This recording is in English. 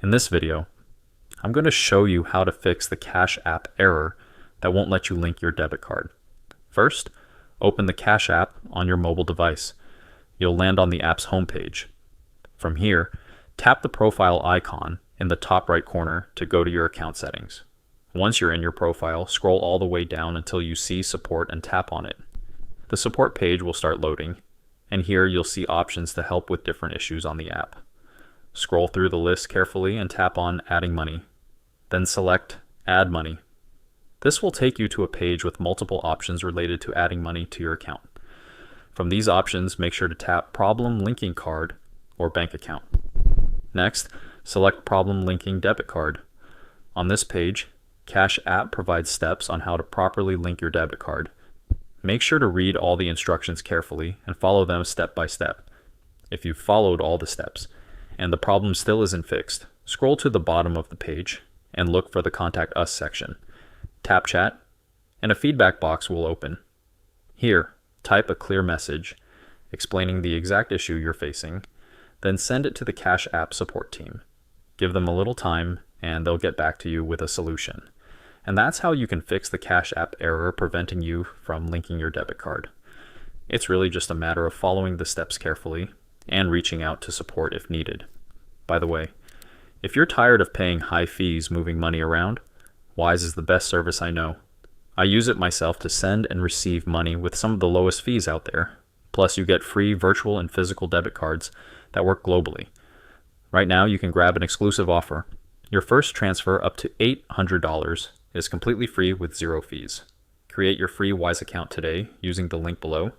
In this video, I'm going to show you how to fix the Cash App error that won't let you link your debit card. First, open the Cash App on your mobile device. You'll land on the app's homepage. From here, tap the profile icon in the top right corner to go to your account settings. Once you're in your profile, scroll all the way down until you see support and tap on it. The support page will start loading, and here you'll see options to help with different issues on the app. Scroll through the list carefully and tap on Adding Money. Then select Add Money. This will take you to a page with multiple options related to adding money to your account. From these options, make sure to tap Problem Linking Card or Bank Account. Next, select Problem Linking Debit Card. On this page, Cash App provides steps on how to properly link your debit card. Make sure to read all the instructions carefully and follow them step by step. If you've followed all the steps and the problem still isn't fixed, scroll to the bottom of the page and look for the Contact Us section. Tap Chat, and a feedback box will open. Here, type a clear message explaining the exact issue you're facing, then send it to the Cash App support team. Give them a little time and they'll get back to you with a solution. And that's how you can fix the Cash App error preventing you from linking your debit card. It's really just a matter of following the steps carefully and reaching out to support if needed. By the way, if you're tired of paying high fees moving money around, Wise is the best service I know. I use it myself to send and receive money with some of the lowest fees out there. Plus, you get free virtual and physical debit cards that work globally. Right now, you can grab an exclusive offer. Your first transfer up to $800 is completely free with zero fees. Create your free Wise account today using the link below